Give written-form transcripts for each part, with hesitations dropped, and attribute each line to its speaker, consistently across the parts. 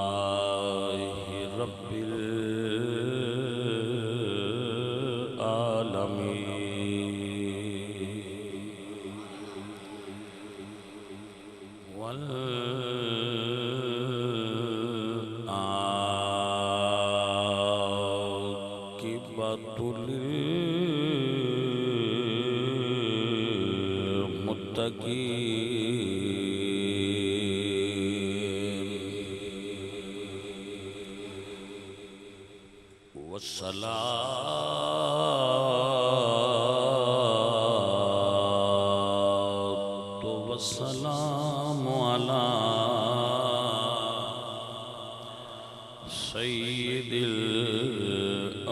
Speaker 1: अल्हम्दुलिल्लाहि रब्बिल आलमीन वल आक़िबतु लिल मुत्तक़ीन वस्सलातु वस्सलामु अला सय्यिदिल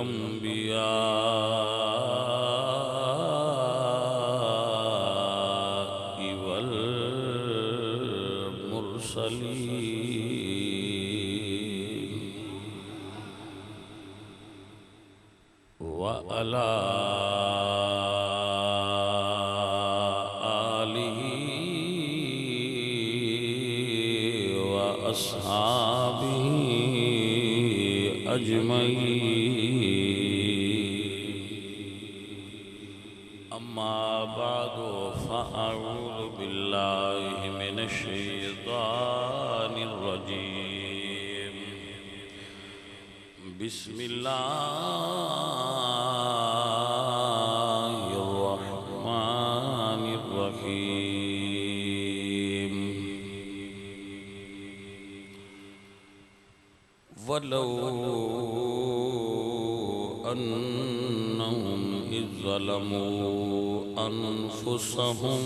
Speaker 1: अंबिया वल मुरसलीन व अला आलिहि व अस्हाबिहि अजमईन अम्मा बादु फ़अऊज़ु बिल्लाहि मिनश शैतानिर रजीम बिस्मिल्लाहिर्रहमानिर्रहीम वलौ अन्नहुम इज़ ज़लमू अनफुसहुम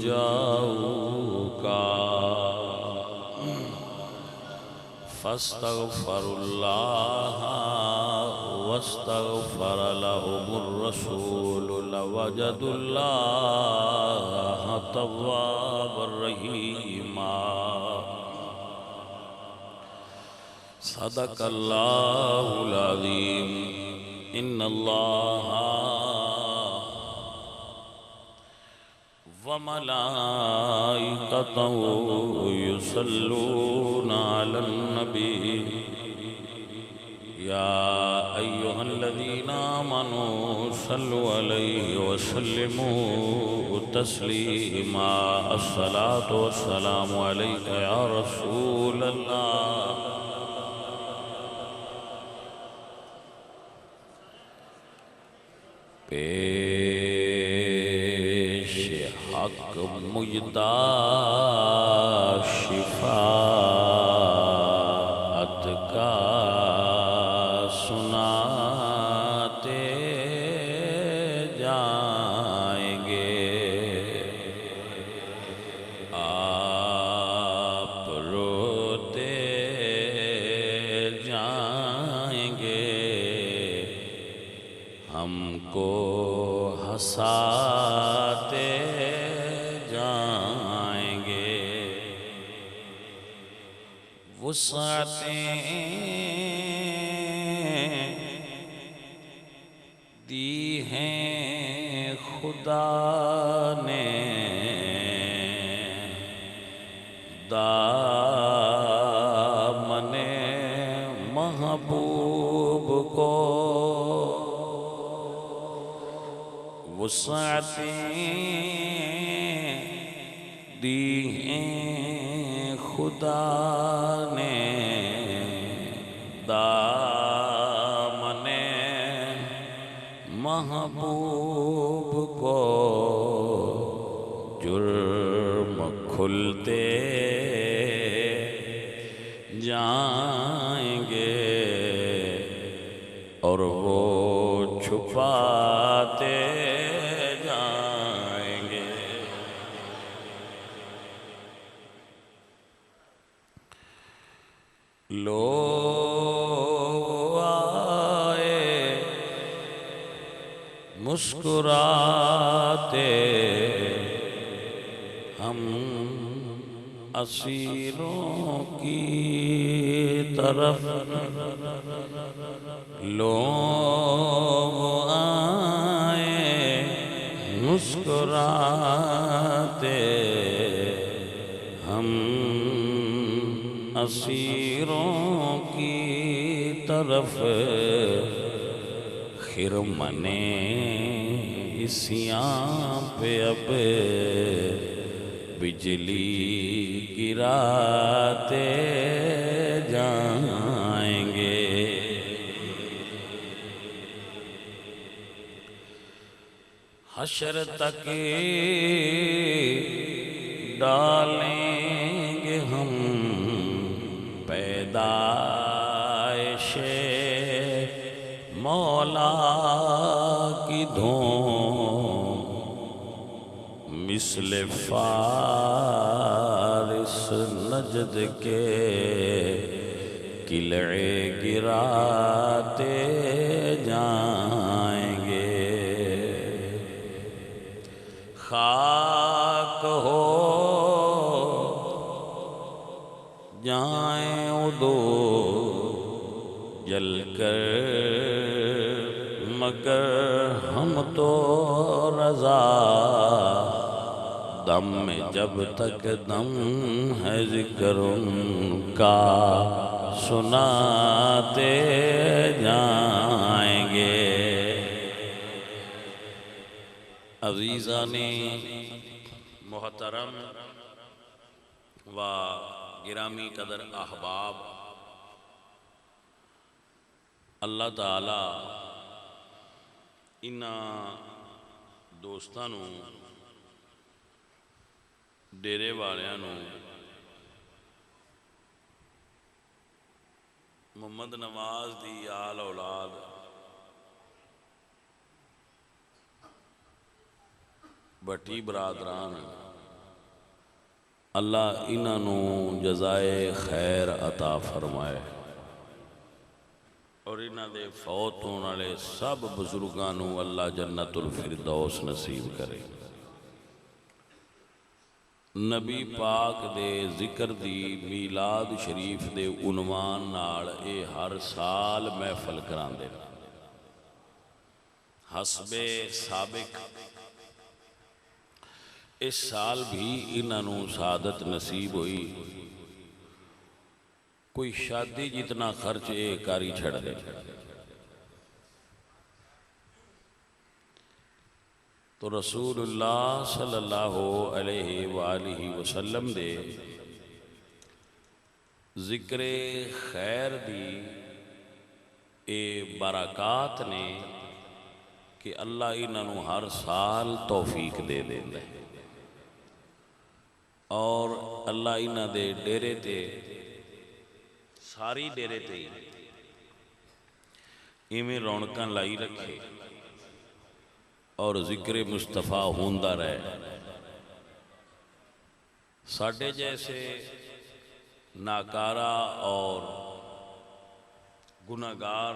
Speaker 1: जाऊका फस्तगफरुल्लाह वस्तगफर लहुमुर रसूल लवजदुल्लाह तव्वाबर रहीमा सदक़ल्लाहुल अज़ीम इन्नल्लाह व मलाइकतहु युसल्लूना अलन नबी या अय्युहल्लज़ीना आमनू सल्लु अलैहि व सल्लिमू तस्लीमा अस्सलातु वस्सलामु अलैका या रसूलल्लाह पेश हक मुजदा शिफाअत का सुनाते जाएंगे आप रोते जाएंगे हमको हंसाते जाएंगे वुसअतें दी हैं खुदा ने दामने महबूब को वुसअतें दी हैं खुदा ने दामने महबूब को जुर्म खुलते जाएंगे और वो छुपाते जाएंगे। लोग आए मुस्कुराते हम असीरों की तरफ लोग आए मुस्कुराते, हम असीरों की तरफ खिरमने इसियां पे अब बिजली गिराते जाएंगे। हशर तक डालेंगे हम पैदाइशे मौला की धूम, मिस्ले फारिस नजद के किले गिराते जाएंगे। खाक हो जाएं उदो जलकर, मगर हम तो रज़ा दम में जब तक दम है ज़िक्र उनका सुनाते जाएंगे। अज़ीज़ाने मोहतरम व गिरामी कदर अहबाब, अल्लाह ताला इन्हां दोस्तां नूं डेरे वालियां नूं मुहम्मद नवाज दी आल औलाद भट्टी बरादरान, अल्लाह इन्हां नूं जज़ाए खैर अता फरमाए और इन्हां दे फौत होने वाले सब बुजुर्गां नूं अल्लाह जन्नतुल फिरदौस नसीब करे। नबी पाक दे जिक्र दी मीलाद शरीफ दे उनवान नाल ये हर साल महफल करांदे। हसबे साबिक इस साल भी इन्हां नूं सादत नसीब हुई। कोई शादी जितना खर्च ये कर ही छड़ दे। तो रसूलुल्लाह सल्लल्लाहु अलैहि वालिहि वसल्लम दे जिक्र खैर दी ए बरकात ने कि अल्लाह इन्हां नूं हर साल तौफीक दे देंदा है और अल्लाह इन्हां दे डेरे ते सारी डेरे ते इवें रौनकां लाई रखे और जिक्र मुस्तफ़ा होंदा रहे। साडे जैसे नाकारा और गुनाहगार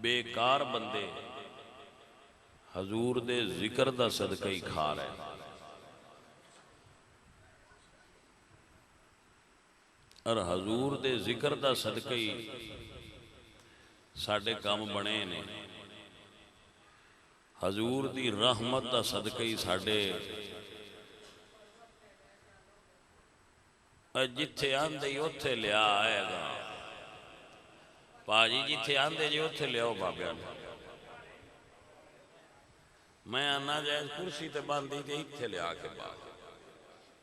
Speaker 1: बेकार बंदे हजूर दे जिक्र दा सदका ही खा रहे और हजूर दे जिक्र दा सदका ही साडे काम बने ने। हजूर दी रहमत दा सदका ही साडे जिथे आंदे उत्थे लिया आएगा। भाजी जिथे आंदे जी उत्थे लियाओ बाबे। मैं आना जाए कुर्सी ते बांधी ते इत्थे लिया के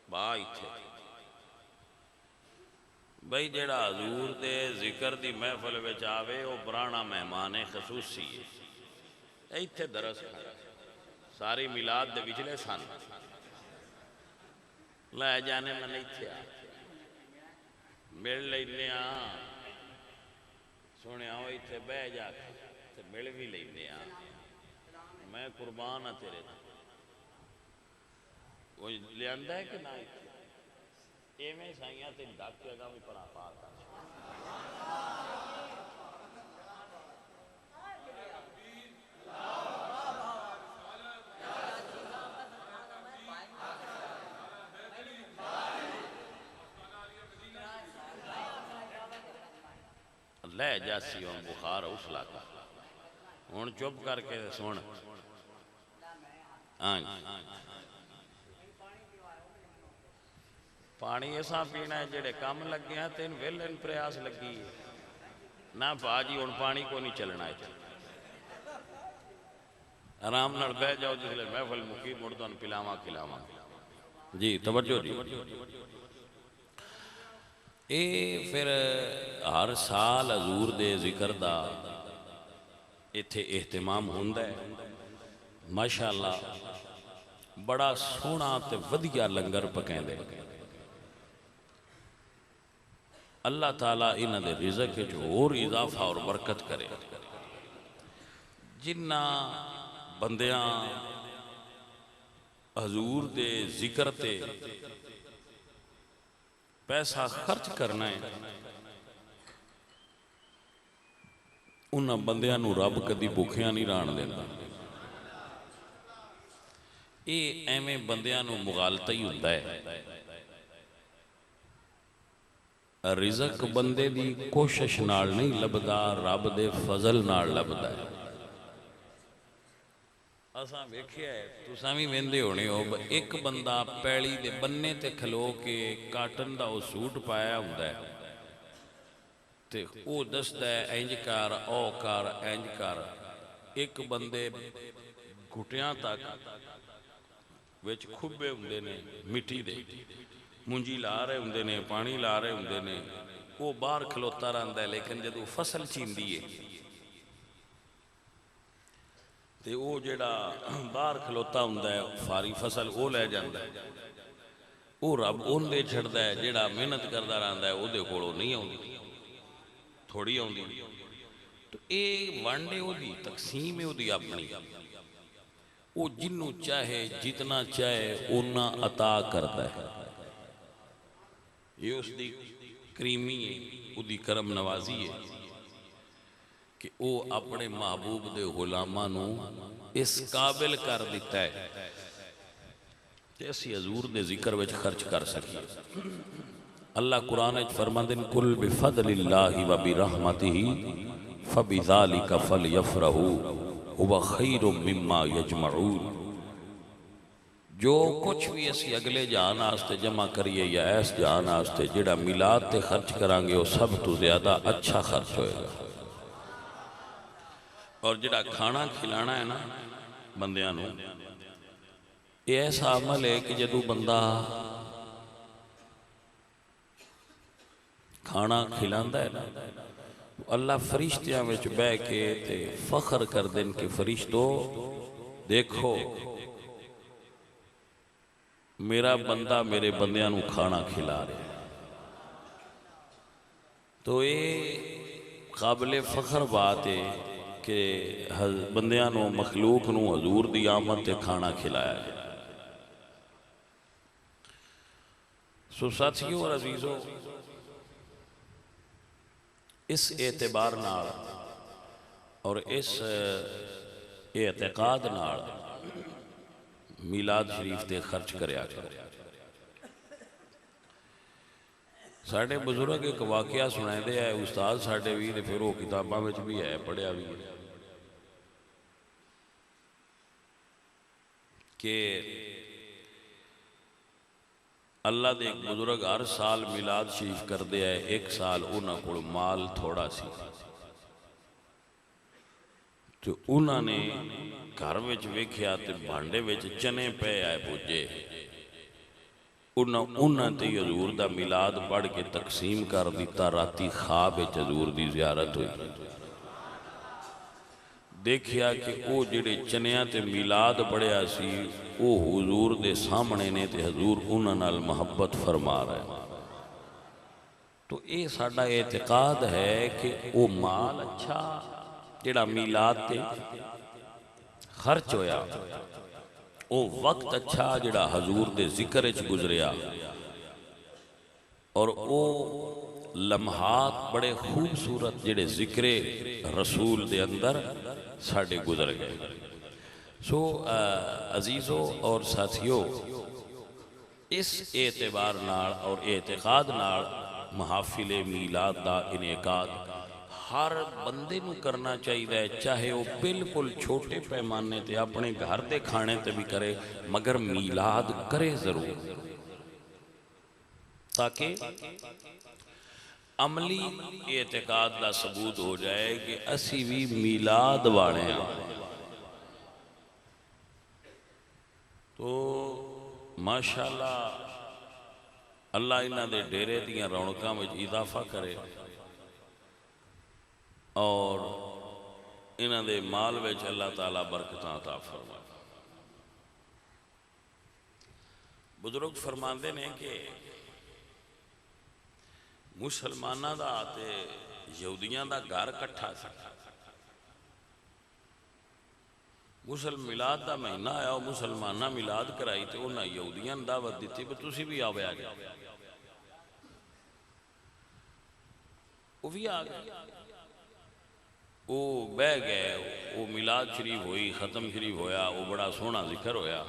Speaker 1: बाह इत्थे बई जेड़ा हजूर दे जिक्र दी महफल विच आवे वो पुराना मेहमान खसूसी है। इत्थे दरस सारी मिलाद दे विचले सन लै जाने मन इत्थे आ मिल लेने सुने इत्थे बह जा ते मिल भी लेने मैं कुर्बान हाँ तेरे कोई लिया है कि ना इवें साइया तेन डाकेगा भी परा पार कर। लै जासी हुण बुखार उसला का हुण चुप करके सुन। हाँ पानी ऐसा पीना है जेड़े कम लगे हैं तेन वेले प्रयास लगी है ना भाजी हुण पानी को नहीं चलना है। आराम नाल बह जाओ जिसले महफल मुकी मुड़ तुहानू पिलावां खिलावां जी तवज्जो जी। ये फिर हर साल हजूर दे जिक्र दा इत्थे एहतमाम हुंदा है माशाअल्लाह बड़ा सोहना ते वधिया लंगर पकांदे। अल्लाह ताला इन्हां दे रिज़क विच होर इजाफा और बरकत करे। जिन्ना बंदियां हजूर दे जिक्र ते पैसा खर्च करना है उन्हां बंदियां नूं रब कदी भुखिया नहीं रहन देंदा। ये एवें बंदियां नूं मुगालता ही हुंदा है। रिज़क बंदे दी कोशिश नाल नहीं लभदा रब दे फजल नाल लभदा है। असां वेखिया है तुसां भी वेंदे होने हो एक बंदा पैली दे बन्ने ते खलो के काटन दा वो सूट पाया हुंदा है ते वो दसदा है इंज कर ओ कर इंज कर। एक बंदे घुटियां तक विच खुब्बे हुंदे ने मिट्टी दे मुंजी ला रहे हुंदे ने पानी ला रहे हुंदे ने वो बाहर खलोता रहिंदा है लेकिन जदों फसल चींदी है ते वो जेड़ा बाहर खलोता हुंदा है सारी फसल वो लै जांदा है। वो रब उन दे छड़दा है जेड़ा मेहनत करदा रहिंदा है उहदे कोलों नहीं आउंदी थोड़ी आउंदी। तो ये वंड है उहदी तकसीम है उहदी अपनी। वो जिन्नू चाहे जितना चाहे उन्ना अता करता है। ये उसकी करीमी है उसकी करम नवाजी है कि वो अपने महबूब दे गुलामां नू इस काबिल कर दिता है कि असी हजूर दे जिक्र विच खर्च कर सकीए। अल्लाह कुरान विच फरमांदे ने कुल बिफदलिल्लाहि व बिरहमतिही फबिज़ालिका फलयफ़रहू हुवा खैरुम मिम्मा यजमऊन। जो कुछ भी असी अगले जहान आस्ते जमा करिए या ऐस जहान आस्ते जिहड़ा मिलाद ते खर्च करांगे वो सब तो ज़्यादा अच्छा खर्च होएगा। और जिहड़ा खाना खिलाना है ना बंदियां नूं ये ऐसा अमल है कि जदों बंदा खाना खिलांदा है ना अल्लाह फरिश्तियां विच बह के ते फख्र कर देन कि फरिश्तों देखो मेरा बंदा मेरे बंदियां नूं खाना खिला रहा है। तो ये काबिल फख्र बात है कि बंदियां नूं मखलूक नूं हजूर दी आमद ते खाना खिलाया जाए। सो साथियों और अजीजों इस एतबार नाल और इस एतकाद नाल मिलाद शरीफ ते खर्च करया करो। साढ़े बुजुर्ग एक वाकया सुनाते है उस्ताद साढ़े भी ते फिर वो किताबां विच भी है पढ़िया भी है कि अल्लाह दे एक बुजुर्ग हर साल मिलाद शरीफ करते हैं। एक साल उन्हां कोल माल थोड़ा सी तो उन्होंने घर विच वेख्या ते भांडे विच चने पे आए पुजे उन्हां ते हजूर दा मिलाद पढ़ के तकसीम कर दिता। राती ख्वाब विच हजूर दी ज़ियारत हुई देखिया कि वो जिहड़े चनिया ते मिलाद पढ़िया सी वो हजूर दे सामने ने ते हजूर उन्हां नाल मुहब्बत फरमा रहे। तो ये साडा एतकाद है कि वो माल अच्छा जिहड़ा मिलाद ते खर्च होया वो वक्त अच्छा जिहड़ा हजूर दे जिक्र विच गुजरिया और वो लम्हात बड़े खूबसूरत जिहड़े जिक्रे रसूल दे अंदर साडे गुजर गए। सो अजीज़ों और साथियों इस एतबार नाल और एतकाद नाल महाफिले मीलाद दा इनेकाद हर बंदे नूं करना चाहिए, चाहे वह बिल्कुल छोटे पैमाने ते अपने घर के खाने ते भी करे, मगर मीलाद करे जरूर, ताकि अमली एतकाद का सबूत हो जाए कि असी भी मीलाद वाले हैं। तो माशाअल्लाह अल्लाह इन्हां दे डेरे दियां रौनकां विच इजाफा करे और इन्हां दे माल विच अल्लाह ताला बरकतां अता फरमाए। बुजुर्ग फरमाते ने कि मुसलमाना दा ते यहूदियां दा घर कट्ठा सी। मिलाद का महीना आया, मुसलमाना मिलाद कराई तो उन्हें यहूदियां ने दावत दी भी तुसी भी आवे आ जाओ, वो भी आ गए। वो बह गए, वो मिलाद शरीफ हुई, खत्म शरीफ होया, वो बड़ा सोहना जिक्र होया।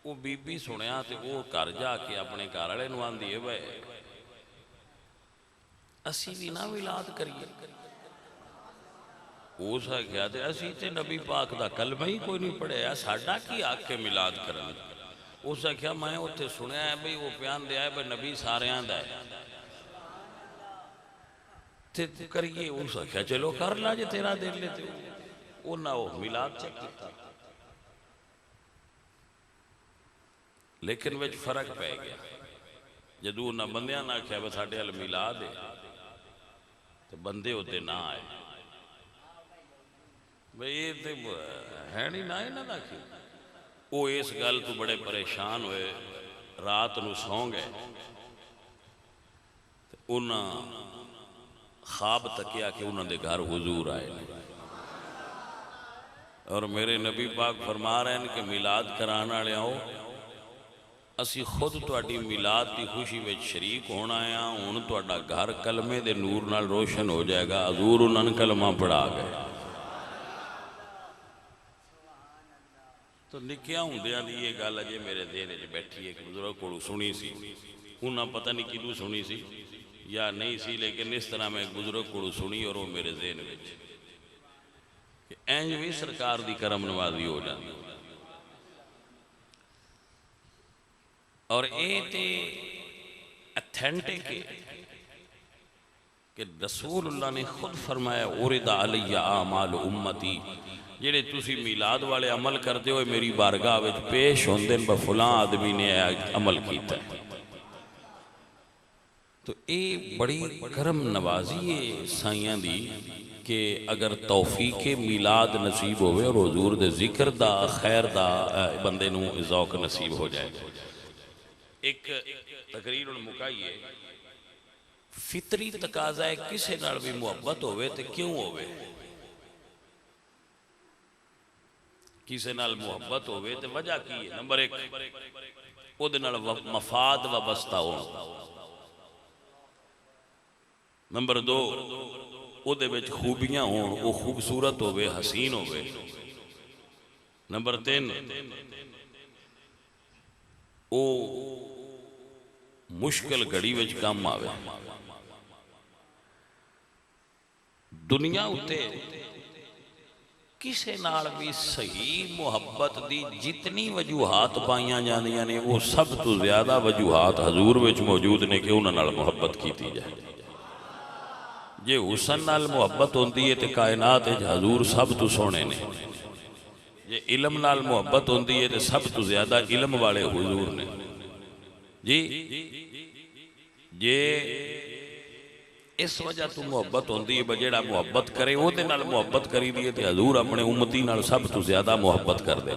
Speaker 1: वो बीबी सुनिया तो वो घर जाके अपने घर वाले नूं आंदी है वे असी भी ना मिलाद करिए। उस आख्या तो असी तो नबी पाक का कलमा ही कोई नहीं पढ़िया, साडा की आख के मिलाद करन। उस आख्या मैं उत्थे सुनिया है बई वो प्यान दिया है भाई नबी सारियां दा है ते करिए। उस आख्या चलो कर ला जे तेरा दिल लेते वो ना वो मिलाद चेक किया, लेकिन विच फर्क पै गया। जदों उन्होंने बंदियां ने आख्या भी साडे अल मिलाद है तो बंदे उत्ते ना आए, भाई ये तो है नहीं ना इन्हों का की। वो इस गल तो बड़े परेशान हुए, रात को सौ गए। उन्हें ख्वाब तकिया कि उन्होंने घर हुजूर आए और मेरे नबी पाक फरमा रहे हैं कि मिलाद कराने वाले आओ, असी खुद तुहाडी मिलाद की खुशी में शरीक होना है। हुण तुहाडा घर कलमे दे नूर नाल रोशन हो जाएगा। हजूर उन्होंने कलमा पढ़ा गए। तो निक्किया होंदियां दी ये गल अजे मेरे देह च बैठी है कि बुजुर्ग को सुनी सी, उन्हें पता नहीं किदू सुनी सी या नहीं सी, लेकिन इस तरह मैं एक बुजुर्ग को सुनी और वो मेरे जेहन में इंज भी सरकार की करम नवाजी हो जाती। और ये तो अथेंटिक है कि रसूलुल्लाह ने खुद फरमाया उरिदा अलैया आमाल उम्मती, जेड़े तुसी मिलाद वाले अमल करते हो मेरी बारगाह विच पेश होंदे ने, फलां आदमी ने अमल किया। तो ये बड़ी करम नवाजी है साइयां दी कि अगर तौफीक मिलाद नसीब होवे और हुजूर दे जिक्र दा खैर दा बंदे नूं ज़ौक नसीब हो जाए। एक तकरीर हुण मुकाईए, फितरी तकाजा है किसी नाल भी मुहब्बत होवे ते क्यों होवे, किसी नाल मुहब्बत होवे ते वजह की है। नंबर एक उहदे नाल मफाद वाबस्ता हो। नंबर दो उहदे विच खूबियां हो, वो खूबसूरत होवे, हसीन होवे। नंबर तीन वो मुश्किल घड़ी विच काम आवे। दुनिया उत्ते किसी नाल भी सही मुहब्बत दी जितनी वजूहात पाइयां जांदियां ने, वो सब तो ज्यादा वजूहात हजूर विच मौजूद ने कि उन्हां नाल मुहब्बत की जाए। जे हुसन नाल मुहब्बत होंदी है तो कायनात हजूर सब तो सोहने ने। जे इलम नाल मुहब्बत होंदी है तो सब तो ज्यादा इलम वाले हुजूर ने जी। जे इस वजह तो मुहब्बत होंदी है जेड़ा मुहब्बत करे उहदे नाल मुहब्बत करी दी है तो हजूर अपने उम्मती नाल सब तो ज्यादा मुहब्बत कर दे।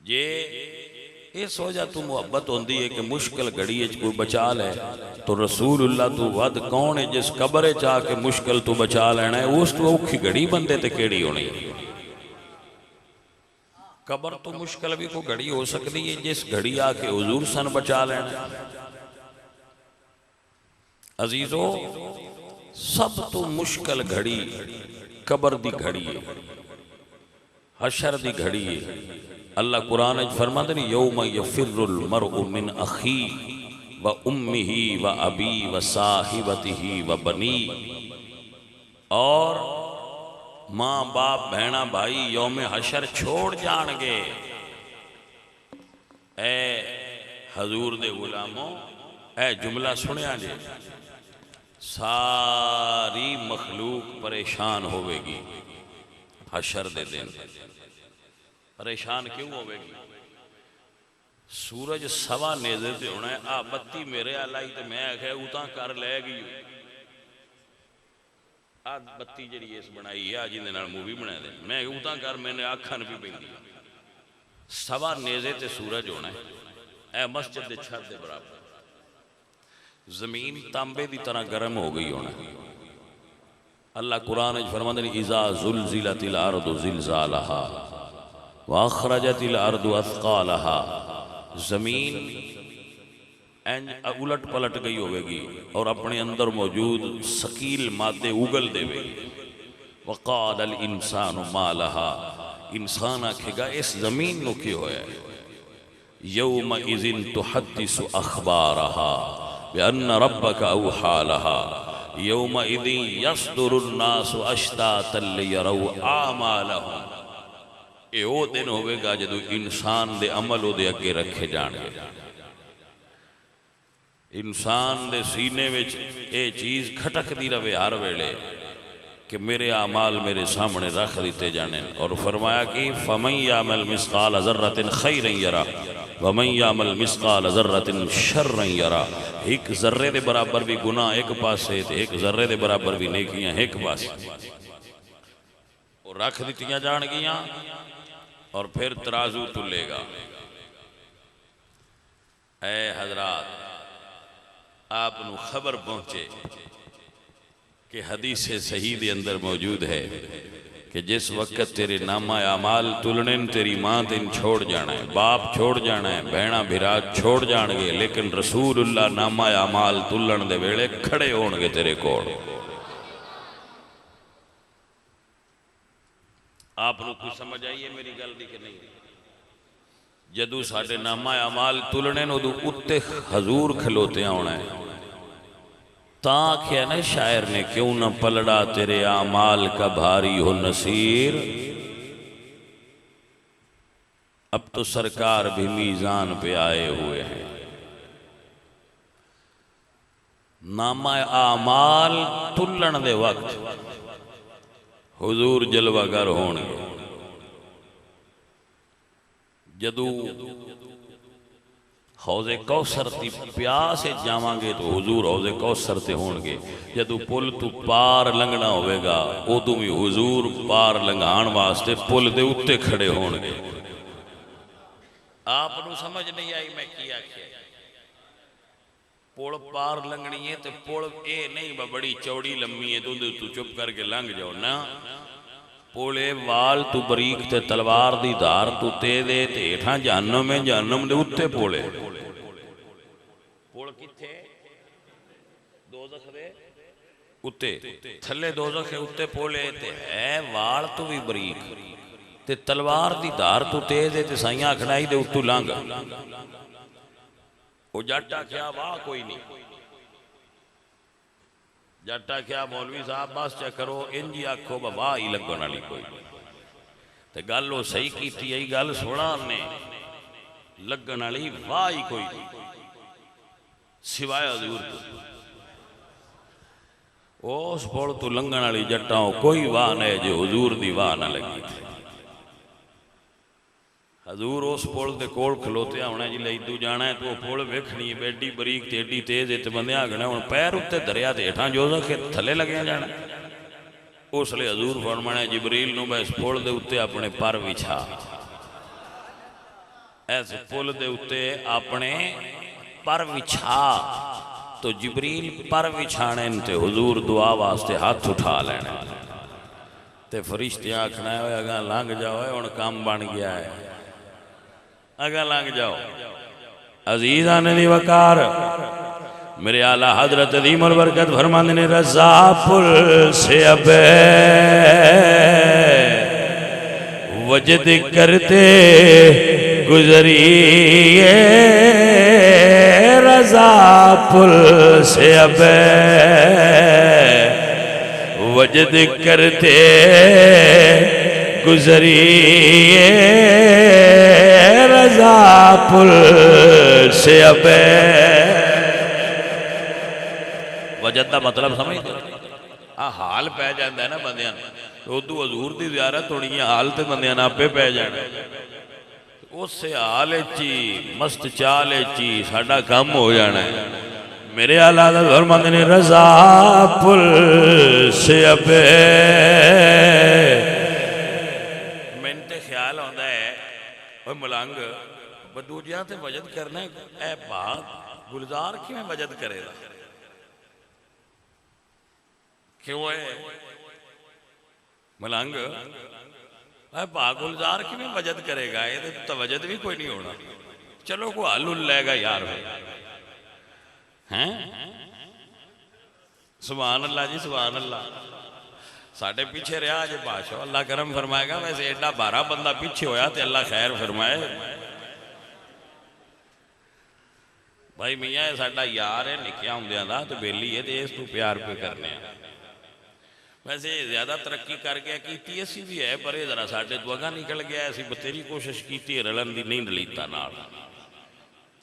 Speaker 1: जे इस वजह तो मुहब्बत होंदी है कि मुश्किल घड़ी कोई बचा ले तो रसूलुल्लाह तो वध कौन है जिस कब्र च आके मुश्किल तो बचा लेना है। उस तो औखी घड़ी बंदे ते केड़ी होनी है। कब्र तो मुश्किल भी कोई घड़ी हो सकती है जिस घड़ी आके हुजूर सन बचा लेना। अजीजो सब तो मुश्किल घड़ी कब्र दी घड़ी है, हशर दी घड़ी है। अल्लाह कुरान फरमाते हैं यौम यफिरुल मरउ मिन अखी व उम्मिही व अबी व साहिबतिही व बनी। और मां बाप भैणा भाई यौम हशर छोड़ जाणगे। ए हजूर दे गुलामों ए जुमला सुनिया जे, सारी मखलूक परेशान होवेगी हशर दे दिन। परेशान क्यों होवेगी? सूरज सवा नेज़े ते होना है। आ बत्ती मेरे आलाई तो मैं आख्या उतां कर लै गई। आ बत्ती जी इस बनाई है जिंदे नाल मूवी बना दे, मैं उतां कर, मैंने आखन भी पैंदी। सवा नेज़े ते सूरज होना है। ए मस्जिद दे छत दे बराबर। जमीन तांबे की तरह गर्म हो गई होना। अल्लाह कुरान फरमाते हैं इज़ा ज़ुलज़िलतिल अर्दु ज़िलज़ालहा व अख़रजतिल अर्दु अथक़ालहा। जमीन उलट पलट गई होगी और अपने अंदर मौजूद सकील मादे उगल देवेगी। वक़ालल इंसानु मा लहा। इंसान आखेगा इस जमीन को क्यों होया। यौम इज़िन तुहद्दिसु अख़बारहा बिअन्न रब्बका औहा लहा। यौम इज़िन यस्दुरुन्नासु अश्तातन लियरौ आमालहुम। ये वो दिन होगा जदों इंसान दे अमल उहदे अगे रखे जाणगे। इंसान दे सीने विच ये चीज़ खटकदी रहे हर वेले कि मेरे आमाल मेरे सामने रख दिते जाने। और फरमाया कि फमन यामल मिस्काल ज़र्रतिन खैरन यरा वमन यामल मिस्काल ज़र्रतिन शर्रन यरा। एक जर्रे दे बराबर भी गुनाह एक पासे ते एक जर्रे दे बराबर भी नेकियां एक पासे और रख दित्तियां जाणगियां। और फिर तराजू तुलेगा। ऐ हजरात, आपनु खबर पहुंचे कि हदीस सही दे अंदर मौजूद है कि जिस वक्त तेरे नामा अमाल तुलने तेरी मां तेन छोड़ जाना है, बाप छोड़ जाना है, भैणा भिरा छोड़ जाणगे, लेकिन रसूलुल्लाह नामा अमाल तुलन दे वेले खड़े होणगे तेरे कोल। आप लोग कुछ समझ आइए मेरी गल दी कि नहीं? जदू साडे नामा अमाल तुलने उदू उत्ते हजूर खलोते आना है। ता आख्या ना शायर ने क्यों न पलड़ा तेरे आमाल का भारी हो नसीर। अब तो सरकार भी मीजान पे आए हुए हैं। नामा आमाल तुलन दे वक्त हुजूर जलवागर होंगे। जदू हौजे कौसर की प्यास जावांगे तो हुजूर हौजे कौसर ते होंगे। जदू पुल तू पार लंघना होगा उदू भी हुजूर पार लंघाण वास्ते पुल दे उत्ते खड़े होंगे। आपनू समझ नहीं आई मैं की आख्या? पुल पार लंघनी है तो पुल ये नहीं बड़ी चौड़ी लम्मी है तू चुप करके लंघ जाओ ना। पुल वाल तू बरीक ते तलवार दी धार तू तेजे ते हेठां जहन्नम है, जहन्नम दे उत्ते पुल है। पुल किथे? दोज़ख दे उत्ते, थल्ले दोज़ख है उत्ते पुल है ते है वाल तू भी बरीक ते तलवार दी धार तू तेज है ते साइयां आखनाई दे उत्तू लंघ। वो जट आख्या वाह कोई नहीं। जट आख्या मौलवी साहब बस चकरो इंज आखो वाह ही लगन वाली कोई तो गल वो सही की आई। गल सुना ने लगन वाली वाह ही कोई सिवाय हजूर तो। उस पुल तो लंघन वाली जट्टा कोई वाह नहीं जो हजूर दी वाह ना लगी थी। हजूर उस पुल के कोल खलोते होना जिले इदू जाना है तो पुल वेखनी एडी बरीक ते एडी तेज इत बंदे आगना हूँ पैर उत्ते दरिया के हेठां जो थले लगे जाना। उसले हजूर फरमाना जिबरील नूं मैं इस पुल के उत्ते अपने पर विछा। इस पुल के उत्ते अपने पर विछा तो जिबरील पर विछाने ते हुजूर दुआ वास्ते हाथ उठा लेने ते फरिश्ते आखना है अगा लंघ जाओ हुण काम बन गया है अगा लंघ जाओ। अजीज आने दी वकार मेरे आला हजरत अदीमुल बरकत फरमाते ने रज़ा पुल से अबे वजद करते गुजरिए रजा पुल से अब वजद करते गुजरिए रजा पुल से अब वजद का मतलब समझ आ हाल पै जाता है ना बंदियां उदू हजूर की ज़ियारत होनी है हाल तो बंदियां आपे पै जाना उस हाल ची मस्त चाल ची साडा काम हो जाना है मेरे आला फरमाते ने रजा पुल से अब मैंने तो ख्याल आता है मलंग दूजिया तो वजद करना है बात गुलजार किवें वजद करेगा क्यों है मलंग भा गुलजार किवें वजद करेगा ये तो वजद भी कोई नहीं होना चलो को हल उल लेगा यार हैं सुभान अल्लाह जी सुभान अल्लाह साढ़े पीछे रहा अज बादशाह अल्लाह करम फरमाएगा वैसे एडा बारह बंदा पीछे होया तो अल्लाह खैर फरमाए भाई मियाँ साडा यार है निक्किया होंदियां दा तो बेली है तो इस तू प्यार पे करने वैसे ज्यादा तरक्की कर गया की असी भी है पर जरा साढ़े तो अगा निकल गया असी बतेरी कोशिश की रलन की नहीं दलीता नाल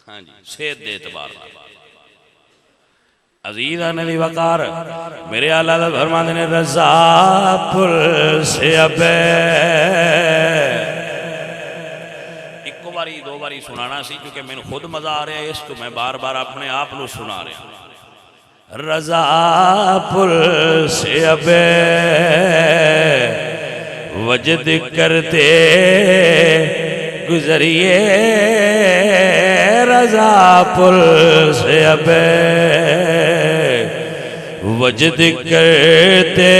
Speaker 1: हाँ जी सेहत के एतबार अजीज आने दी वकार मेरे आला फरमाते ने रजा पुल से अब इको बारी दो बारी सुनाना सी क्योंकि मैंने खुद मजा आ रहा है इस तो मैं बार बार अपने आप को सुना रहा रजा पुल से अब वजद करते गुजरिए रजा पुल से अब वजद करते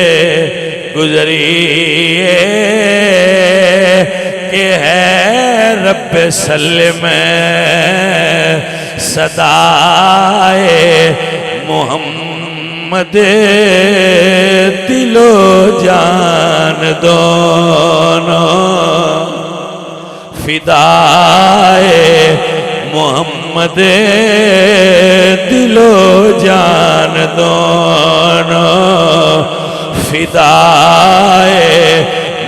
Speaker 1: गुजरिए के है रब सल्लम सदाए मोहम्मद दिलो जान दोनों फिदाए मोहम्मद दिलो जान दोनों फिदाए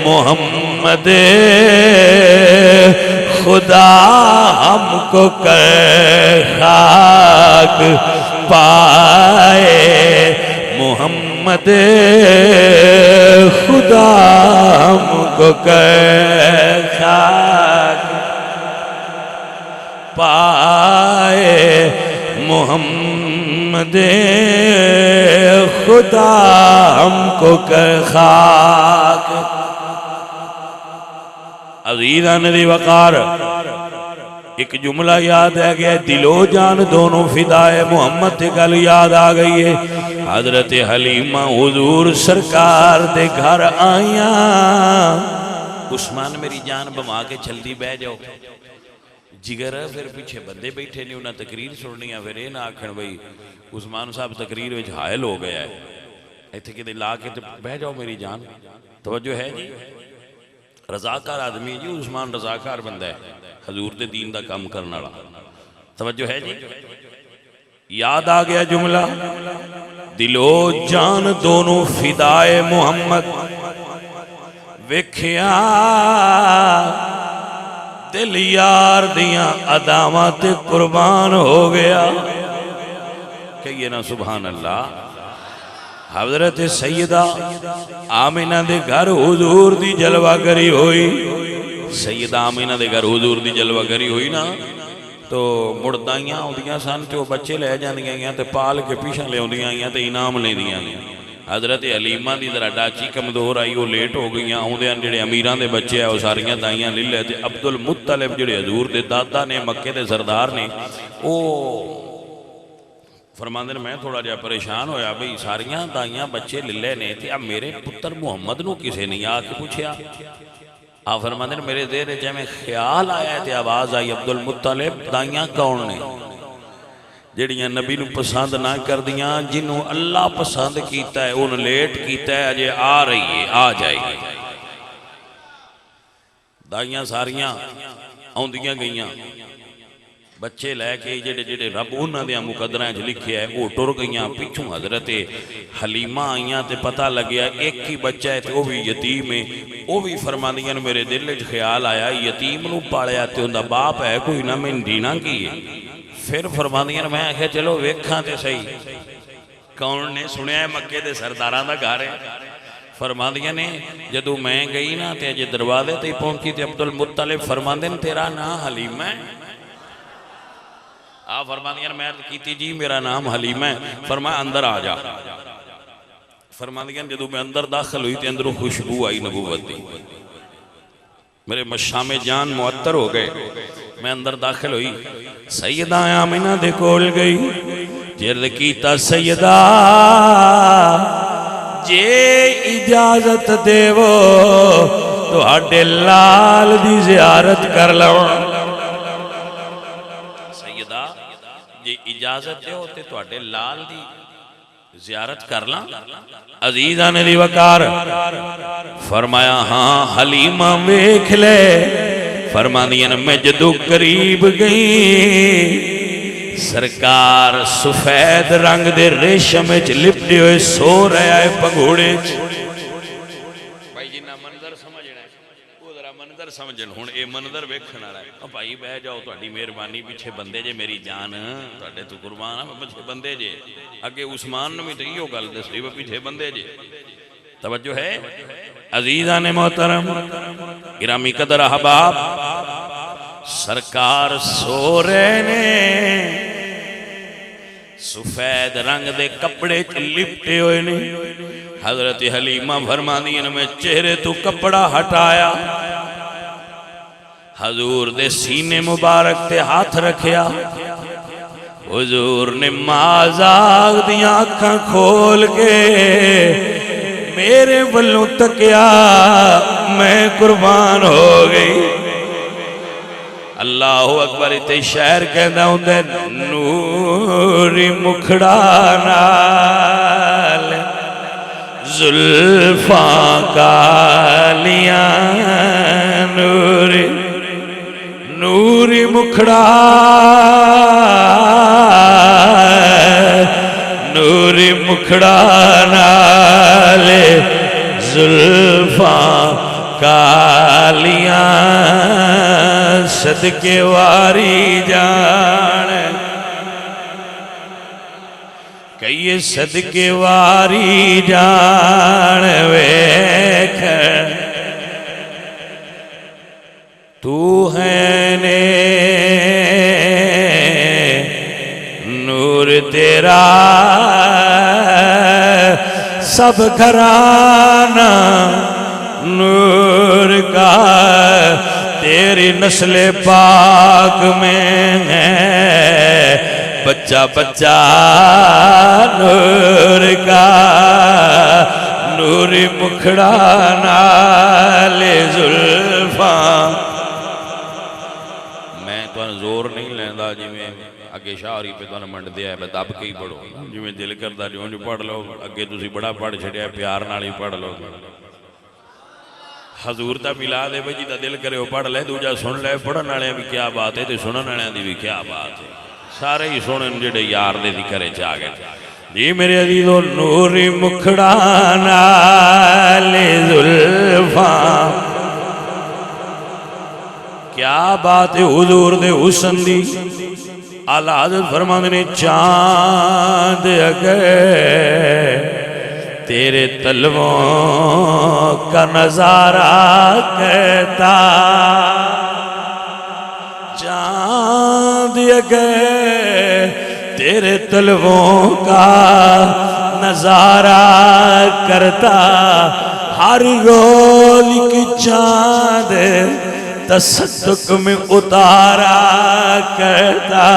Speaker 1: मोहम्मद खुदा हमको कर खाक पाए मोहम्मद खुदा हमको कर खाक पाए मोहम्मद खुदा हमको कर खाक अज़ीज़ नदी वकार एक जुमला याद है गया दिलो जान दोनों फिदाए मोहम्मद से गल याद आ गई है हजरत हलीमा हुजूर सरकार दे घर आया उस्मान मेरी जान बमा के जल्दी बह जाओ जिगर फिर पीछे बंदे बैठे ने उन्हें तकरीर सुननी है फिर ये ना आखन बई उस्मान साहब तकरीर में हायल हो गया है इतने कि ला के बह जाओ मेरी जान तवज्जो है जी रजाकार आदमी जी उस्मान रजाकार बंदा है हजूर दे दीन दा काम करने वाला तवज्जो है जी याद आ गया जुमला दिलो जान दोनों फिदाए मोहम्मद वेख्या दिल यार दियां अदावां ते कुर्बान हो गया कहिए ना सुभान अल्लाह हजरत सैयदा आमिना दे घर हुजूर दी जलवागरी हुई सैयदा आमिना दे घर हुजूर दी जलवागरी हुई ना तो मुड़दाइयां आउंदियां सन ते बच्चे लै जांदियां ते पाल के पीछे लियाउंदियां आईयां ते इनाम लैंदियां हजरत हलीमा दी जरा डाची कमजोर आई वो लेट हो गई आउंदे जेडे अमीरां दे बच्चे आ वो सारियां दाइयां ले ले ते अब्दुल मुत्तलिब जेडे हजूर दे दादा ने मक्के दे सरदार ने वो फरमांदे ने मैं थोड़ा जिहा परेशान होया बई सारियां दाइयां बच्चे लिले ने ते अब मेरे पुत्र मुहम्मद नूं किसे नहीं आके पूछया आ फरमांदे ने मेरे देर जिवें ख्याल आया ते आवाज़ आई अब्दुल मुत्तलिब दाइयां कौन ने जिहड़ियां नबी नूं पसंद ना करदियां जिन्हों अल्लाह पसंद कीता है उन्हें लेट कीता है अजे आ रही है आ जाएगी दाइयां सारियां आउंदियां गईयां बच्चे लैके जेडे जेडे रब उन्होंने मुकदरां च लिखे है वो टुर गई। पिछों हजरत हलीमा आईयां ते पता लग्या एक ही बच्चा है तो वह भी यतीम है। वह भी फरमांदियां मेरे दिल च ख्याल आया यतीम नूं पालिया ते उनका बाप है कोई ना, मैं दीना की है। फिर फरमांदियां मैं आख्या चलो वेखां ते सही कौन ने सुनिया है मक्के दे सरदारां दा घर है। फरमांदियां ने जदों मैं गई ना ते अजे दरवाजे ते पहुंची ते अब्दुल मुत्तलिब फरमांदे ने तेरा नाम हलीमा है। आ फरमांदियां मैं की जी मेरा नाम हलीमा है। फरमाया अंदर आ जा। फरमांदियां जदों मैं अंदर दाखिल हुई तो अंदरों खुशबू आई नबूवत दी। मेरे मशामे जान मुअत्तर हो गए। मैं अंदर दाखिल हुई सैयदा आमिना दे कोल गई। जिरद कीता सैयदा जे इजाजत देवो तुहाडे लाल दी जियारत कर लवां। सैयदा जे इजाजत दो ते तुहाडे लाल दी जियारत कर ला। अजीजा ने दी वकार फरमाया हाँ हलीमा वेख ले। फरमादियां मैं जदों करीब गई सरकार सफेद रंग दे रेशम च लिपटे हुए सो रहा है भगोड़े। भाई जिन्ना मंजर समझना वो जरा मंजर समझन। हुण ये मंजर वेखण वाला है। भाई बह जाओ तुहाडी मेहरबानी पिछे बंदे जे मेरी जान तुहाडे तो कुर्बान है पिछे बंदे जे। अगे उस्मान ने भी तो इहो गल दसी पिछे बंदे जे। तवज्जो है अजीजा ने मोहतरम गिरामी कदर अहबाब सरकार सो रहे ने सफेद रंग दे कपड़े च लिपटे हुए ने। हजरत हलीमा फरमांदियां मैं चेहरे तो कपड़ा हटाया हजूर दे सीने मुबारक ते हाथ रखिया। हुजूर ने माज़ाग दियां अखां खोल के मेरे वल्लों तकिया मैं कुर्बान हो गई। अल्लाह अकबर। इत्थे शायर कहंदा हुंदा नूरी मुखड़ा नाल जुल्फां कालियां नूरी नूरी मुखड़ा नूरी मुखड़ा नाल जुल्फां कालियां सदके वारी जान कहिए सदके वारी जान वेख तू है ने नूर तेरा सब घराना नूर का तेरी नस्ले पाक में है बच्चा बच्चा नूर का नूरी मुखड़ा नाले जुल्फा। मैं तो जोर नहीं लेंदा जिमें अगे शाहरी पे तुहानू मंडदे आ दब के ही पढ़ो जिमें दिल करता जो पढ़ लो। अगे तुसीं बड़ा पढ़ छड़िया प्यार नाल ही पढ़ लो। हजूर का मिला दे भाई जिदा दिल करे वो पढ़ ले दूजा सुन ले। पढ़न वाले भी क्या बात है तो सुनन वाले की भी क्या बात है। सारे ही सुनन जेडे यार दे घरे च आ गए जी मेरे अजीजो नूरी मुखड़ा नाले जुल्फा। क्या बात है हुजूर दे हुस्न दी। आला हज़रत फरमांदे ने चांद अगे तेरे तलवों का नजारा कहता चांद अगे तेरे तलवों का नजारा करता हर रोज की चांद तसद्दुक में उतारा करता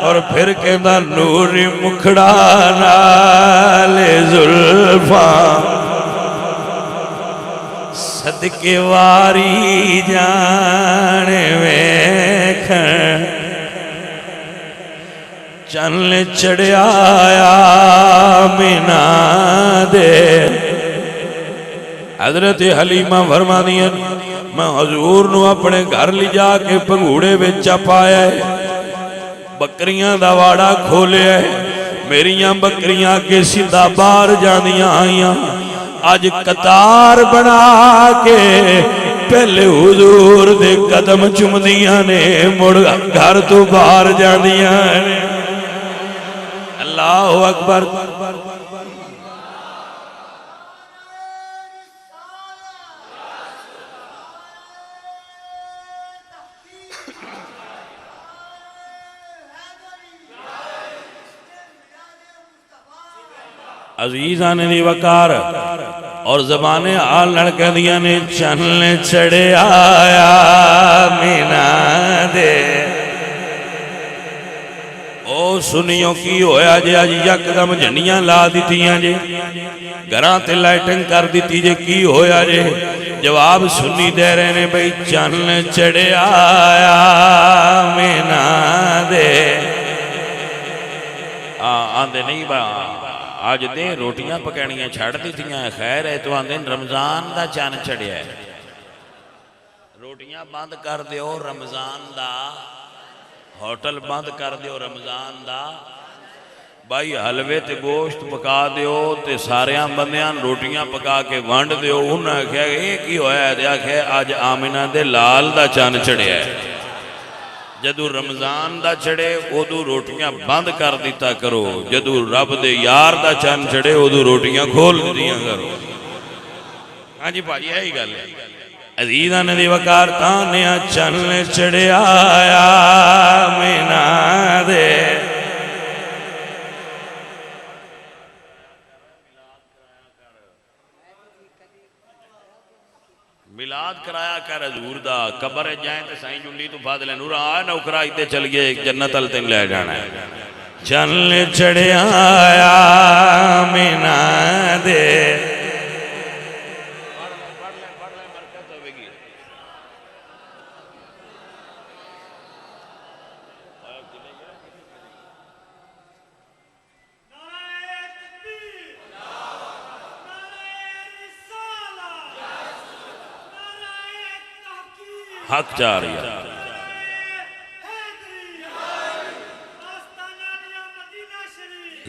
Speaker 1: और फिर कहता नूरी मुखड़ा नाले जुल्फा सदके वारी जान वेख चन्न चढ़िया मीना दे। हजरत हलीमा फरमादियां मैं हजूर नू अपने घर ले जाके पंगूड़े विच पाया बकरियां दा वाड़ा खोलिया, मेरिया बकरियां अगे सीधा बाहर जांदियां आईयां। अज कतार बना के पहले हुजूर दे कदम चुमदियां ने, मुड़ घर तो बाहर जांदियां ने। अल्लाहु अकबर। अजीजा ने दी वकार और जबाने आल लड़कदियां ने चन्न चढ़े आया मीना दे। ओ सुनियो की होया जे अज यकदम झंडियां ला दित्तियां जे, घरां ते लाइटिंग कर दी जे, की होया जे? जवाब सुनी दे रहे ने भाई चन्न चढ़े आया मीना दे। आंदे नहीं बा अज दे रोटियां पकानियां छड़ दित्तियां, खैर है तो आंदे रमजान दा चन्न चढ़िया, रोटियां बंद कर दियो रमजान दा, होटल बंद कर दियो रमजान दा, भाई हलवे ते गोश्त पका दियो ते सारियां बंदियां रोटियां पका के वंड दियो। उन्हें आख्या ये की होया? आख्या अज आमिना दे लाल दा चन्न चढ़िया, जदू रमजान दा चढ़े उदू रोटियां बंद कर दिता करो, जदू रब दे यार दा चन्न चढ़े उदू रोटियां खोल दिया करो। हाँ जी भाजी यही गल है। अजीजा ने दी वकार ताने चन्न चढ़े आया मीना दे। मिलाद कराया कर हजूर दा, कबर जाए तो साईं जुंडी तो फादले नूर आ नौकरा इतने चल गए जन्नत अल तेन ले जाना है। चन्न चढ़े आया मीना दे। हक जा रही है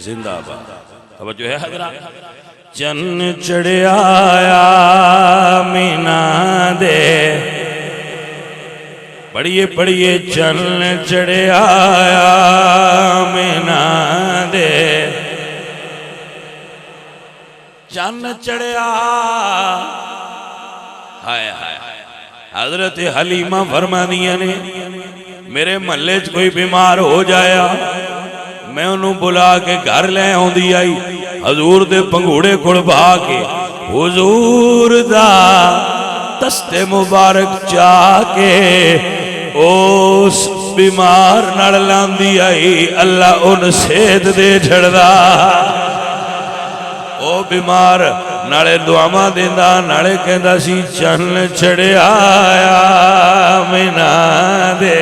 Speaker 1: जिंदाबाद। तवज्जो है हजरा। चन्न चढ़े आया मीना दे, पढ़िए पढ़िए चन्न चढ़े आया मीना दे। चन्न चढ़िया हाय हाय। हजरत हलीमा फरमादियां ने मेरे महल्ले च कोई बीमार हो जाया, मैं उन्होंने बुला के घर ले आउंदी आई, हजूर दे पंघूड़े कोल बहा के हुजूर दा दस्ते मुबारक चा के उस बीमार नाल लांदी आई। अल्लाह उन सेहत दे छड़दा, ओ बीमार नाले दुआवा देंदा, नाले कहंदा सी चन्न चढ़िया आया मीना दे।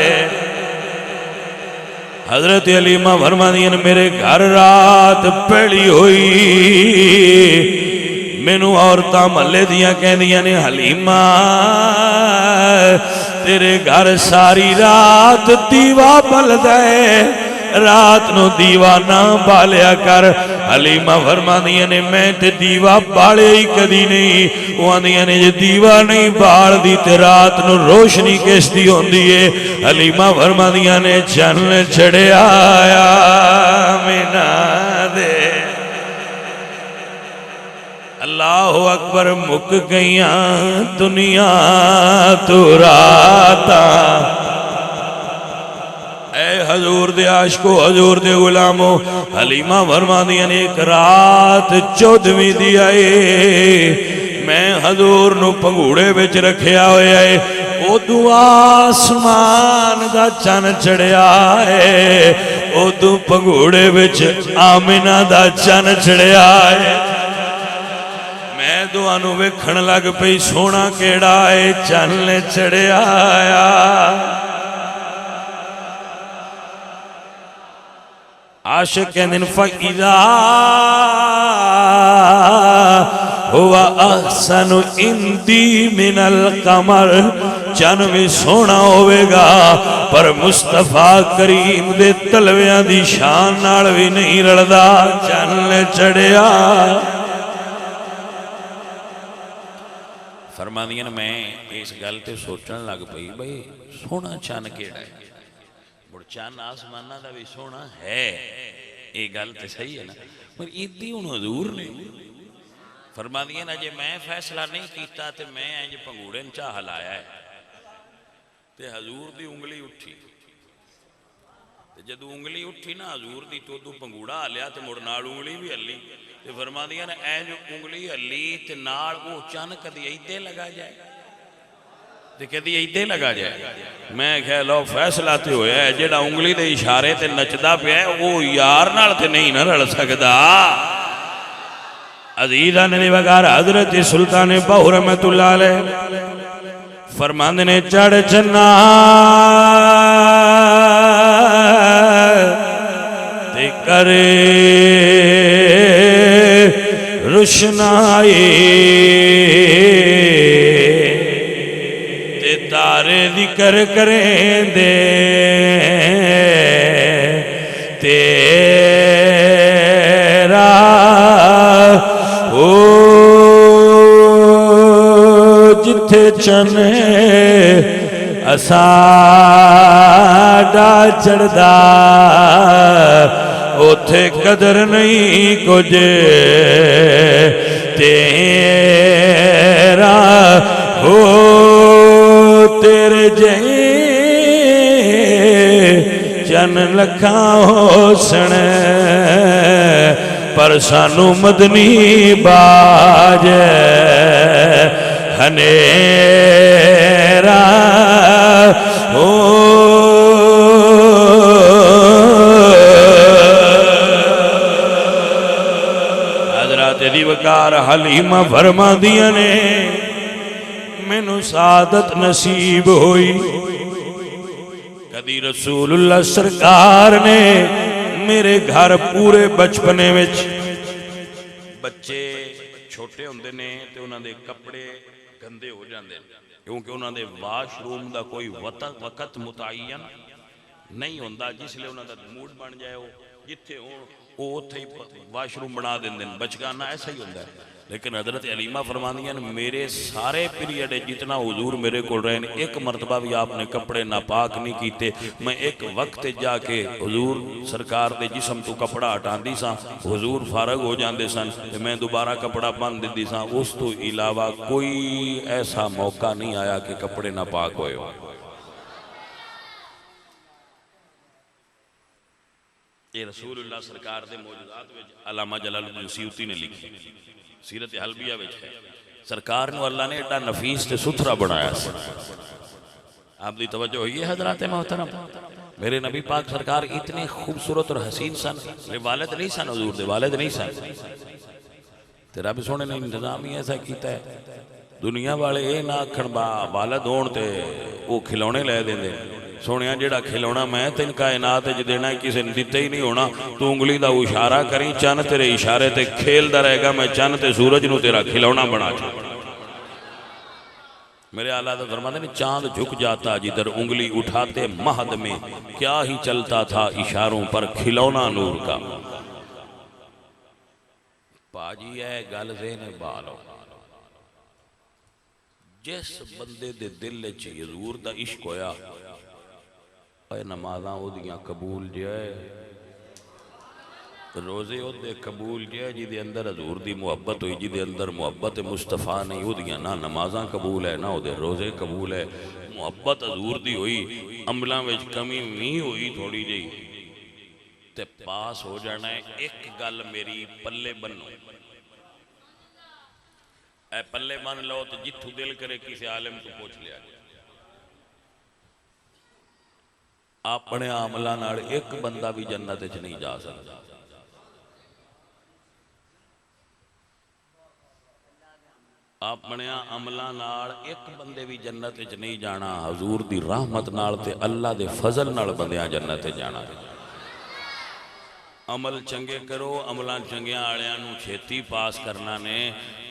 Speaker 1: हजरत हलीमा फरमादियां मेरे घर रात पहली हुई, मैनू औरतां महल्ले दियां कहंदियां ने हलीमा तेरे घर सारी रात दीवा बलदा है, रात नो दीवा ना बालिया कर। हलीमा फरमादियां ने मैं ते दीवा बाले ही कदी नहीं। वो आंदियां ने जे दीवा नहीं बाल दी ते रात नो रोशनी किस दी होंदी है। हलीमा फरमादियां ने चन्न चढ़े आया मीना दे। अल्लाहु अकबर। मुक गईया दुनिया तो राता, हजूर दे आशको हजूर दे गुलामो। हलीमा फरमादियां ने एक रात 14वीं दी आई, मैं हजूर नू पंघूड़े विच रखिया होया है, उदू आसमान दा चन्न चढ़िया है, उदू पंघूड़े विच आमिना दा चन्न चढ़िया है। मैं तुहानू वेखण लग पई सोहना केड़ा है, चन्न चढ़िया आया। आशिक कहते फकीदा हुआ अहसनु इंदी मिनल कमर,
Speaker 2: चन भी सोहना होवेगा पर मुस्तफा करीम दे तलवियां दी शान नाल भी नहीं रलदा। चन चढ़िया
Speaker 1: फरमादियां मैं इस गल ते सोचन लग पई बई सोहना चन केड़ा है। मुड़ चन आसमाना दा भी सोहना है, ये गल तो सही है ना, पर इदी हुण हजूर ने फरमादियां अजे मैं फैसला नहीं किया तो मैं इंज भंगूड़े ने चाह लाया है ते हजूर दी उंगली उठी, जदों उंगली उठी ना हजूर दी तो उदों भंगूड़ा हलिया तो मुड़ नाल उंगली भी हली ते फरमादियां ने इंज उंगली हली ते नाल वो चन कदी इदे लगा जाए ते कदी इदे लगा जाए। मैं कह लो फैसला तो होया है, जेड़ा उंगली दे इशारे ते नचदा पिया वो यार नाल ते नहीं ना रल सकदा।
Speaker 2: अजीजा ने वगार हजरत सुल्तान बहु रहमतुल्लाह अलैह फरमांदे ने चढ़ चन्ना ते करे रुशनाई ते तारे दी कर करें दे तेरा ओ जिथे चने असाडा चढ़दा उथे कदर नहीं कुछ तेरा हो तेरे जे चन लखा होसन पर सानू मदनी बाज हनेरा हो हजरत दी वकार हलीमा फरमांदियां ने मैनू सादत नसीब होई कदी रसूलुल्लाह सरकार ने मेरे घर पूरे बचपने विच
Speaker 1: बच्चे छोटे होंदे ने ते उन्हां दे कपड़े गंदे हो जाते हैं क्योंकि उन्होंने वाशरूम का कोई वक़्त मुतयन नहीं होता, जिसलिए उन्होंने मूड बन जाए जिथे हो उत्थे ही वाशरूम बना देंगे। बचकाना ऐसा ही होता है। लेकिन हजरत अलीमा फरमानियां मेरे सारे पीरियड जितना हुजूर मेरे को रहे हैं एक मरतबा भी आपने कपड़े नापाक नहीं किए। मैं एक वक्त जाके हुजूर सरकार के जिसम तो कपड़ा हटाती सा, हुजूर फारग हो जाते सन, मैं दोबारा कपड़ा बन दी सा। उस तो इलावा कोई ऐसा मौका नहीं आया कि कपड़े नापाक होए। ये रसूलुल्लाह सरकार के मौजूदात में अल्लामा जलालुद्दीन सियूती ने लिखी सीरत हलबिया में है। सरकार ने अल्लाह ने एडा नफीस ते सुथरा बनाया। आपकी तवज्जो हुई है हजरात मोहतरम? मेरे नबी पाक सरकार इतने खूबसूरत और हसीन सन, वालिद नहीं सन, हुजूर दे वालिद नहीं सन। तेरा भी सोने ने इंतजाम ही ऐसा किया है। दुनिया वाले ये ना आखण बा वालिद होण ते वो खिलौने लै देंदे। सोनिया जेड़ा खिलौना मैं तेन कायनात च देना किसी ने दिता ही नहीं होना। तू उंगली का इशारा करी, चन तेरे इशारे ते खेलता रहेगा। मैं चन ते सूरज नू तेरा खिलौना बना चा। मेरे आला तो फरमाते ने चांद झुक जाता जिधर उंगली उठाते महद में, क्या ही चलता था इशारों पर खिलौना नूर का। पाजी है गल ज़हन बालो, जिस बंदे दे दिल च हुजूर दा इश्क होया नमाज़ां ओदियां कबूल जे, रोजे ओदे कबूल जे। जिदे अंदर हजूर दी मुहब्बत हुई, जिदे अंदर मुहब्बत मुस्तफा नहीं, ओदियां ना नमाज़ां कबूल है ना ओदे रोजे कबूल है। मुहब्बत हजूर दी हुई, अमलों में कमी नहीं हुई थोड़ी जी ते पास हो जाना है। एक गल मेरी पल्ले बनो, ए पल्ले बन लो तो जिथू दिल करे किसी आलिम को पूछ लिया। अपने अमलों नाल एक बंदा भी जन्नत च नहीं जा सकता। अपने अमलों नाल एक बंदे भी जन्नत च नहीं जाना। हजूर दी रहमत नाल ते अल्लाह दे फजल नाल बंदियां जन्नत च जाना। अमल चंगे करो, अमलों चंगिया वालियां नूं छेती पास करना ने,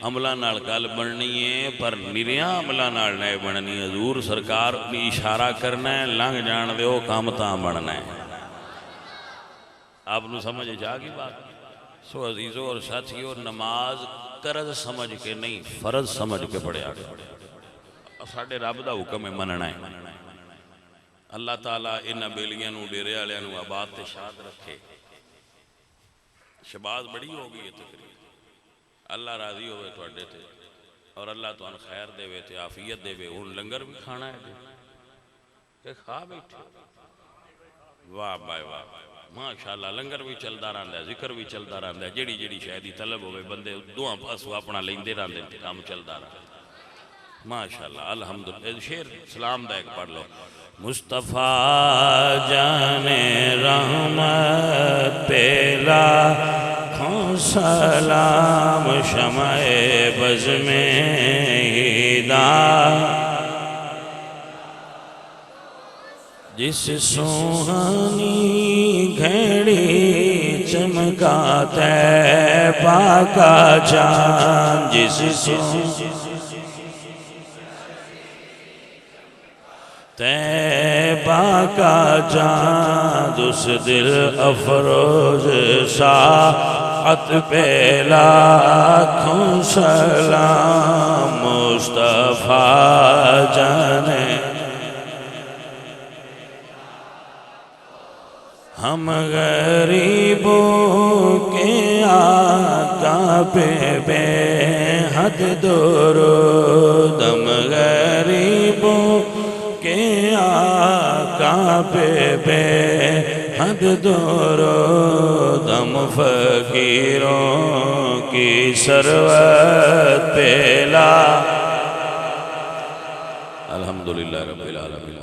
Speaker 1: अमलों नाल गल बननी है, पर निरिया अमलों नाल नहीं बननी। हजूर सरकार ने इशारा करना है, लंघ जान दो, काम तां बनना है। आपनूं समझ आ गई बात? सो अजीजों और साथियों, नमाज कर्ज समझ के नहीं, फर्ज समझ के पढ़िया करो। साडे रब दा हुक्म है, मनना है। अल्लाह ताला इन्हां बेलियां नूं, डेरे वालियां नूं आबाद ते शाद रखे। शबाज बड़ी हो गई है तकरीर। अल्लाह राजी होवे तुहाडे ते, और अल्लाह तुहानूं खैर देवे ते आफियत देवे। हुण लंगर भी खाना है कि खा बैठे? वाह भाई वाह, माशाअल्लाह। लंगर भी चलता रहता है, जिक्र भी चलता रहता है, जिहड़ी जिहड़ी शै दी तलब होवे बंदे दोहां पासों अपना लेंदे रहंदे ते काम चलता रहता माशाअल्लाह। अल्हम्दुलिल्लाह। शेर सलाम दा एक पढ़ लो। मुस्तफ़ा जाने रहमत पेला खों सलाम शमए बज़ में हिदा, जिस सुहानी घड़ी चमकाते पाका चांद, जिस तैबा का चांद, उस दिल अफरोज साअत पे लाखों सलाम। मुस्तफ़ा जाने हम गरीबों के आका पे बेहद दुरूद, हम गरीबों के आका पे बेहद दुरूद, हम फकीरों की सरवत पे ला। अल्हम्दुलिल्लाह रब्बिल आलमीन।